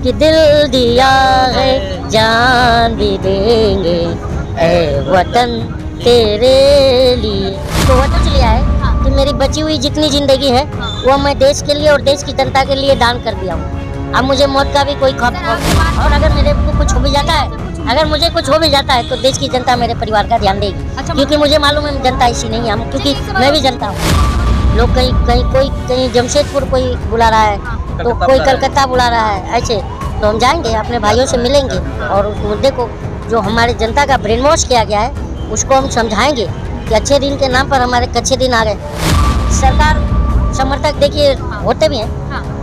कि दिल दिया है जान भी देंगे ए वतन तेरे लिए। तो वतन से लिया है कि मेरी बची हुई जितनी जिंदगी है वो मैं देश के लिए और देश की जनता के लिए दान कर दिया हूँ। अब मुझे मौत का भी कोई खौफ नहीं। और अगर मेरे को कुछ हो भी जाता है, अगर मुझे कुछ हो भी जाता है तो देश की जनता मेरे परिवार का ध्यान देगी। क्योंकि मुझे मालूम है जनता ऐसी नहीं है, हम क्योंकि मैं भी जनता हूँ। लोग कहीं जमशेदपुर कोई बुला रहा है, तो कोई कलकत्ता बुला रहा है, ऐसे तो हम जाएंगे, अपने भाइयों से मिलेंगे और उस मुद्दे को जो हमारे जनता का ब्रेन वॉश किया गया है उसको हम समझाएंगे कि अच्छे दिन के नाम पर हमारे कच्चे दिन आ गए। सरकार समर्थक देखिए होते भी हैं,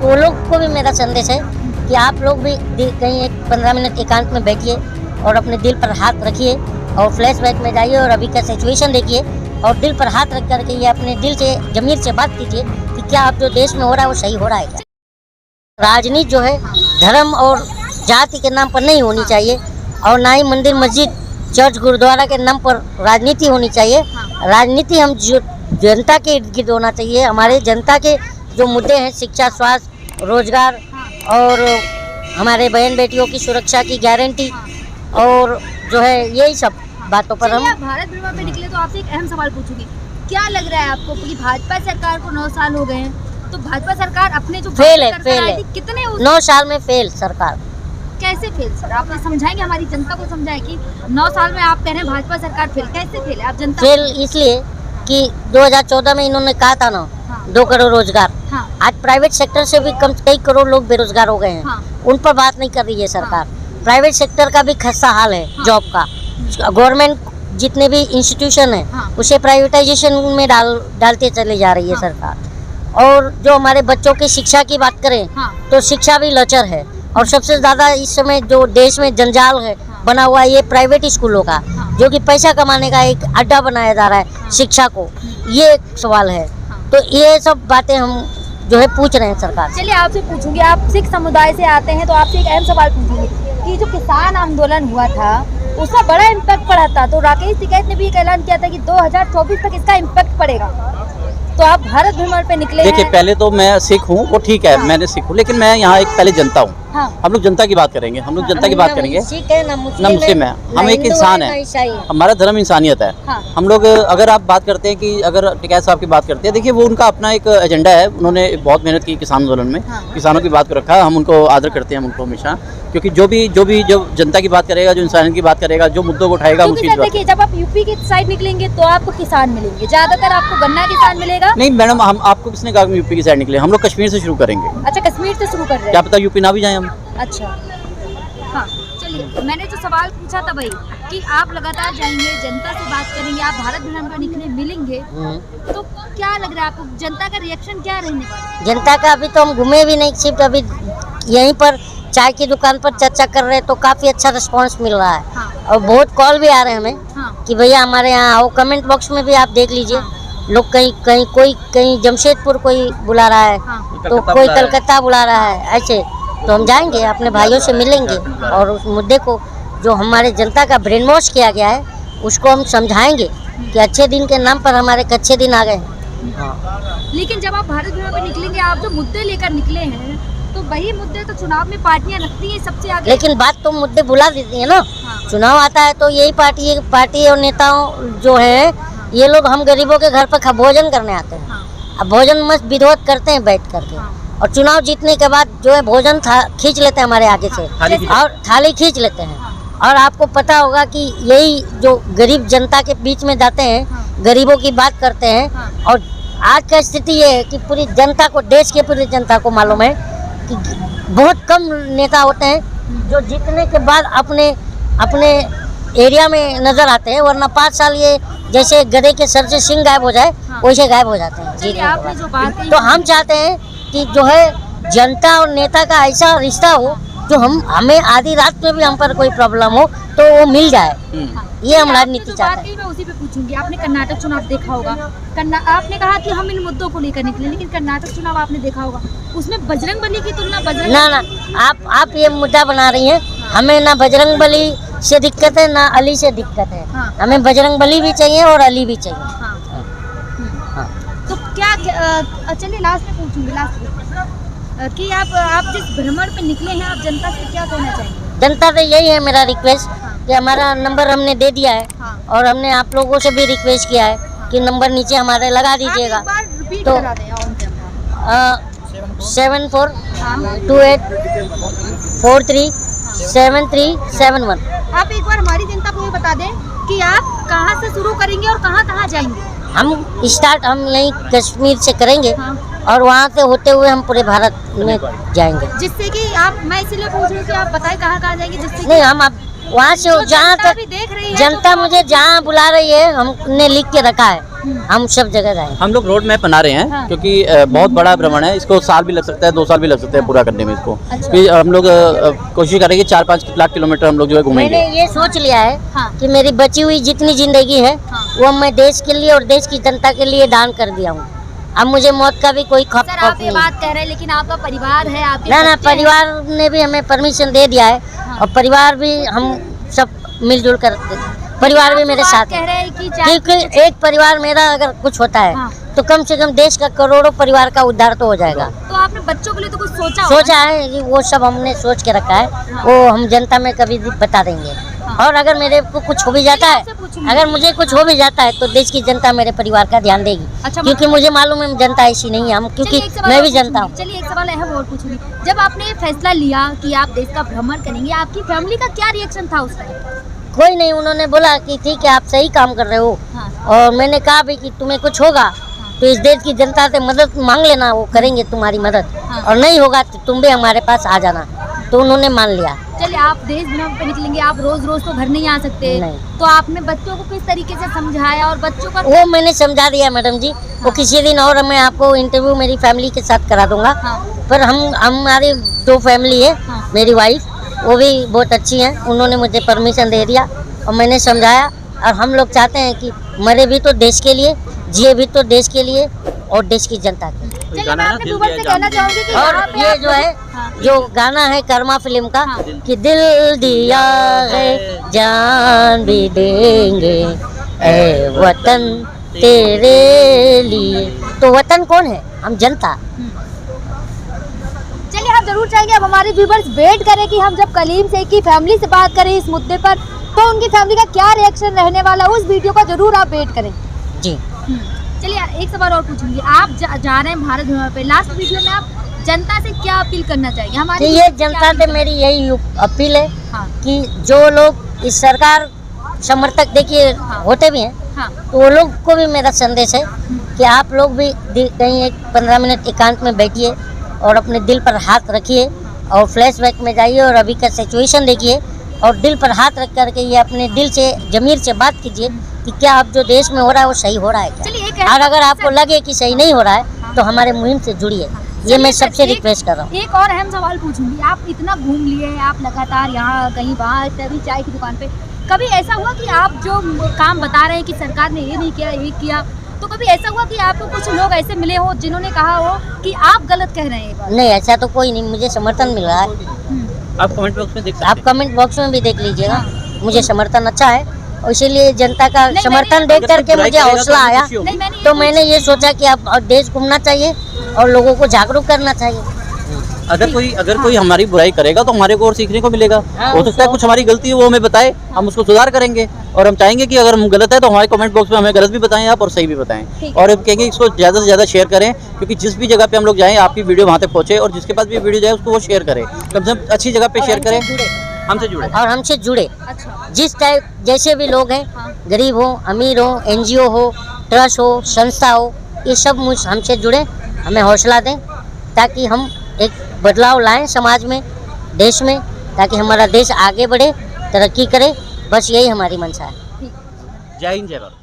तो वो लोग को भी मेरा संदेश है कि आप लोग भी कहीं एक 15 मिनट एकांत में बैठिए और अपने दिल पर हाथ रखिए और फ्लैशबैक में जाइए और अभी का सिचुएशन देखिए और दिल पर हाथ रख करके ये अपने दिल से जमीर से बात कीजिए कि क्या आप जो देश में हो रहा है वो सही हो रहा है क्या। राजनीति जो है धर्म और जाति के नाम पर नहीं होनी चाहिए और ना ही मंदिर मस्जिद चर्च गुरुद्वारा के नाम पर राजनीति होनी चाहिए। राजनीति हम जो जनता के इर्द गिर्द होना चाहिए। हमारे जनता के जो मुद्दे हैं शिक्षा, स्वास्थ्य, रोजगार और हमारे बहन बेटियों की सुरक्षा की गारंटी और जो है यही सब बातों पर हम भारत भ्रमण पे निकले तो आपसे एक अहम सवाल पूछूंगी। क्या लग रहा है आपको कि भाजपा सरकार को 9 साल हो गए हैं, तो भाजपा सरकार अपने जो फेल है कितने 9 साल में फेल सरकार। कैसे फेल सर, आप समझाएंगे, हमारी जनता को समझाएं कि 9 साल में आप कह रहे हैं भाजपा सरकार फेल, कैसे फेल है? आप जनता फेल इसलिए कि 2014 में इन्होंने कहा था ना 2 करोड़ रोजगार। आज प्राइवेट सेक्टर से भी कम कई करोड़ लोग बेरोजगार हो गए हैं। उन पर बात नहीं कर रही है सरकार। प्राइवेट सेक्टर का भी खस्ता हाल है जॉब का। गवर्नमेंट जितने भी इंस्टीट्यूशन है उसे प्राइवेटाइजेशन में डालते चले जा रही है सरकार। और जो हमारे बच्चों की शिक्षा की बात करें तो शिक्षा भी लचर है और सबसे ज़्यादा इस समय जो देश में जंजाल है बना हुआ है ये प्राइवेट स्कूलों का, जो कि पैसा कमाने का एक अड्डा बनाया जा रहा है शिक्षा को। ये एक सवाल है। तो ये सब बातें हम जो है पूछ रहे हैं सरकार से। चलिए आपसे पूछूंगी, आप सिख समुदाय से आते हैं तो आपसे एक अहम सवाल पूछूंगी कि जो किसान आंदोलन हुआ था उसका बड़ा इम्पैक्ट पड़ा था, तो राकेश टिकैत ने भी एक ऐलान किया था कि 2024 तक इसका इम्पैक्ट पड़ेगा। तो आप भारत भ्रमण पे निकले देखिए, पहले तो मैं सिख हूँ, वो ठीक है, मैंने सिख हूँ, लेकिन मैं यहाँ एक पहले जनता हूँ। हम लोग जनता की बात करेंगे, हम लोग जनता की बात करेंगे। ना मुस्लिम है, हम एक इंसान है, हमारा धर्म इंसानियत है। हम लोग अगर आप बात करते हैं कि अगर टिकैत साहब की बात करते हैं, देखिए वो उनका अपना एक एजेंडा है, उन्होंने बहुत मेहनत की किसान आंदोलन में, किसानों की बात को रखा। हम उनको आदर करते हैं, हम उनको हमेशा, क्योंकि जो जनता की बात करेगा, जो इंसानियत की बात करेगा, जो मुद्दों को उठाएगा उनकी। देखिए जब आप यूपी की साइड निकलेंगे तो आपको किसान मिलेंगे, ज्यादातर आपको गन्ना किसान मिलेगा। नहीं मैडम, हम आपको किसने कहा यूपी की साइड निकले? हम लोग कश्मीर से शुरू करेंगे। अच्छा, कश्मीर से शुरू कर रहे हैं, क्या पता यूपी ना भी जाए हम। अच्छा हाँ, चलिए मैंने जो सवाल पूछा था भाई कि आप लगातार जाएंगे, जनता से बात करेंगे, आप भारत भ्रमण पर निकले मिलेंगे, तो क्या लग रहा है आपको जनता का रिएक्शन क्या रहने वाला? जनता का अभी तो हम घूमे भी नहीं, सिर्फ अभी यहीं पर चाय की दुकान पर चर्चा कर रहे हैं, तो काफी अच्छा रिस्पांस मिल रहा है। और बहुत कॉल भी आ रहे हैं हमें कि भैया हमारे यहाँ आओ। कमेंट बॉक्स में भी आप देख लीजिए, लोग कहीं जमशेदपुर कोई बुला रहा है, तो कोई कलकत्ता बुला रहा है, ऐसे तो हम जाएंगे, अपने भाइयों से मिलेंगे और उस मुद्दे को जो हमारे जनता का ब्रेन वॉश किया गया है उसको हम समझाएंगे कि अच्छे दिन के नाम पर हमारे कच्चे दिन आ गए हैं। लेकिन जब आप भारत भ्रमण पर निकलेंगे, आप जो मुद्दे लेकर निकले हैं तो वही मुद्दे तो चुनाव में पार्टियां रखती हैं सबसे आगे। लेकिन बात तो मुद्दे भुला देती है ना। चुनाव आता है तो यही पार्टी और नेताओं जो है ये लोग हम गरीबों के घर पर भोजन करने आते हैं। अब भोजन मस्त विरोध करते हैं बैठ करके, और चुनाव जीतने के बाद जो है भोजन खींच लेते हैं हमारे आगे से और थाली खींच लेते हैं। और आपको पता होगा कि यही जो गरीब जनता के बीच में जाते हैं, गरीबों की बात करते हैं। और आज का स्थिति ये है कि पूरी जनता को, देश के पूरी जनता को मालूम है कि बहुत कम नेता होते हैं जो जीतने के बाद अपने एरिया में नजर आते हैं, वरना 5 साल ये जैसे गधे के सर से सिंह गायब हो जाए वैसे गायब हो जाते हैं जीतने के बाद। तो हम चाहते हैं कि जो है जनता और नेता का ऐसा रिश्ता हो जो हमें आधी रात में भी हम पर कोई प्रॉब्लम हो तो वो मिल जाए। ये हम राजनीति चाहते हैं। मैं उसी पे पूछूंगी, आपने कर्नाटक चुनाव देखा होगा, आपने कहा कि हम इन मुद्दों को लेकर निकले, लेकिन कर्नाटक चुनाव आपने देखा होगा, उसमें बजरंगबली की तुलना ना आप ये मुद्दा बना रही हैं। हमें ना बजरंगबली से दिक्कत है ना अली से दिक्कत है। हमें बजरंगबली भी चाहिए और अली भी चाहिए। तो क्या चलिए लास्ट में पूछूंगी, कि आप जिस भ्रमण पे निकले हैं, आप जनता से क्या कहना चाहेंगे? जनता से यही है मेरा रिक्वेस्ट कि हमारा नंबर हमने दे दिया है हाँ। और हमने आप लोगों से भी रिक्वेस्ट किया है कि नंबर नीचे हमारे लगा दीजिएगा। आप एक बार रिपीट तो करा दें ऑन कैमरा। 7428437371। आप एक बार हमारी जनता को ये बता दें कि आप कहाँ से शुरू करेंगे और कहाँ कहाँ जाएंगे? हम स्टार्ट हम यहीं कश्मीर से करेंगे हाँ। और वहाँ से होते हुए हम पूरे भारत में जाएंगे। जिससे कि आप, मैं इसीलिए पूछ रही हूँ कि आप बताएं कहाँ कहाँ जाएंगे, जिससे नहीं हम अब वहाँ से तो जहाँ जनता तक भी देख रही है, जनता तो मुझे जहाँ बुला रही है हमने लिख के रखा है, हम सब जगह जाएंगे। हम लोग रोड मैप बना रहे हैं हाँ। क्योंकि बहुत बड़ा भ्रमण है, इसको साल भी लग सकता है, 2 साल भी लग सकते हैं पूरा करने में इसको। अच्छा। फिर हम लोग कोशिश करेंगे 4-5 लाख किलोमीटर हम लोग जो है घूमेंगे। मैंने ये सोच लिया है हाँ। कि मेरी बची हुई जितनी जिंदगी है हाँ। वो मैं देश के लिए और देश की जनता के लिए दान कर दिया हूँ। अब मुझे मौत का भी कोई खौफ सर आप ये नहीं। बात कह रहे हैं, लेकिन आपका परिवार है, आपके ना बच्चे हैं। परिवार ने भी हमें परमिशन दे दिया है हाँ। और परिवार भी हम सब मिलजुल कर परिवार भी आप मेरे बात साथ कह है। रहे हैं कि चाहे क्योंकि एक परिवार मेरा अगर कुछ होता है हाँ। तो कम से कम देश का करोड़ों परिवार का उद्धार तो हो जाएगा। तो आपने बच्चों के लिए तो कुछ सोचा होगा सोचा है कि वो सब हमने सोच के रखा है, वो हम जनता में कभी भी बता देंगे। हाँ। और अगर मेरे को कुछ हो भी जाता है, आपसे पूछूंगी। अगर मुझे कुछ हो भी जाता है तो देश की जनता मेरे परिवार का ध्यान देगी। अच्छा, क्योंकि मुझे मालूम है जनता ऐसी नहीं है, हम क्योंकि चलिए, एक सवाल मैं और भी जनता हूँ। पूछूंगी। चलिए एक सवाल अहम और पूछूंगी, जब आपने ये फैसला लिया कि आप देश का भ्रमण करेंगे, आपकी फैमिली का क्या रिएक्शन था उस टाइम? कोई नहीं, उन्होंने बोला कि ठीक है आप सही काम कर रहे हो। हाँ। और मैंने कहा भी कि तुम्हें कुछ होगा तो इस देश की जनता से मदद मांग लेना, वो करेंगे तुम्हारी मदद। हाँ। और नहीं होगा तो तुम भी हमारे पास आ जाना। तो उन्होंने मान लिया। चलिए आप देश भ्रमण पे निकलेंगे, आप रोज रोज तो घर नहीं आ सकते, नहीं। तो आपने बच्चों को किस तरीके से समझाया और बच्चों का वो मैंने समझा दिया मैडम जी। वो किसी दिन और मैं आपको इंटरव्यू मेरी फैमिली के साथ करा दूंगा। हाँ। पर हमारी 2 फैमिली है। हाँ। मेरी वाइफ वो भी बहुत अच्छी हैं, उन्होंने मुझे परमिशन दे दिया और मैंने समझाया। और हम लोग चाहते हैं कि मरे भी तो देश के लिए, जिए भी तो देश के लिए और देश की जनता के लिए। चलिए मैं आपके व्यूअर से कहना चाहूंगी कि और यहाँ पे ये आप जो है हाँ। जो गाना है कर्मा फिल्म का हाँ। कि दिल दिया है जान भी देंगे ए वतन तेरे लिए। तो वतन कौन है? हम जनता। चलिए हम जरूर चाहेंगे अब हमारे व्यूअर्स वेट करें कि हम जब कलीम शेख की फैमिली से बात करें इस मुद्दे पर, तो उनकी फैमिली का क्या रिएक्शन रहने वाला, उस वीडियो का जरूर आप वेट करें। जी चलिए एक सवाल और पूछूंगी, आप जा रहे हैं भारत भ्रमण पे, लास्ट वीडियो में आप जनता से क्या अपील करना चाहेंगे? हमारी ये जनता से मेरी यही अपील है हाँ। कि जो लोग इस सरकार समर्थक देखिए होते भी हैं, हाँ। तो वो लोग को भी मेरा संदेश है कि आप लोग भी कहीं 15 मिनट एकांत में बैठिए और अपने दिल पर हाथ रखिए और फ्लैशबैक में जाइए और अभी का सिचुएशन देखिए और दिल पर हाथ रख करके ये अपने दिल से ज़मीर से बात कीजिए कि क्या अब जो देश में हो रहा है वो सही हो रहा है क्या। और अगर आपको लगे कि सही नहीं हो रहा है तो हमारे मुहिम से जुड़िए। ये मैं सबसे रिक्वेस्ट कर रहा हूँ। एक और अहम सवाल पूछूंगी, आप इतना घूम लिए हैं, आप लगातार यहाँ कहीं वहाँ तभी चाय की दुकान पे, कभी ऐसा हुआ कि आप जो काम बता रहे हैं कि सरकार ने ये नहीं किया ये किया, तो कभी ऐसा हुआ कि आपको कुछ लोग ऐसे मिले हो जिन्होंने कहा हो कि आप गलत कह रहे हैं? नहीं, ऐसा तो कोई नहीं, मुझे समर्थन मिल रहा है। आप कमेंट बॉक्स में देख सकते हैं। आप कमेंट बॉक्स में भी देख लीजिएगा, मुझे समर्थन अच्छा है और इसीलिए जनता का नहीं, समर्थन देख करके मुझे हौसला आया। नहीं, तो मैंने ये सोचा कि अब देश घूमना चाहिए और लोगों को जागरूक करना चाहिए। अगर कोई हमारी बुराई करेगा तो हमारे को और सीखने को मिलेगा। हाँ, हो सकता है कुछ हमारी गलती है वो हमें बताए, हम उसको सुधार करेंगे। और हम चाहेंगे कि अगर हम गलत है तो हमारे कमेंट बॉक्स में हमें गलत भी बताएं आप और सही भी बताएं। और अब कहेंगे इसको ज़्यादा से ज़्यादा शेयर करें, क्योंकि जिस भी जगह पे हम लोग जाएं आपकी वीडियो वहाँ तक पहुँचे और जिसके पास भी वीडियो जाए उसको वो शेयर करें, कम से कम अच्छी जगह पे शेयर करें, हमसे जुड़े अच्छा। और हमसे जुड़े। जिस टाइप जैसे भी लोग हैं, गरीब हो, अमीर हो, NGO हो, ट्रस्ट हो, संस्था हो, ये सब हमसे जुड़े, हमें हौसला दें ताकि हम एक बदलाव लाएं समाज में, देश में, ताकि हमारा देश आगे बढ़े, तरक्की करे। बस यही हमारी मंशा है। जय हिंद जय भारत।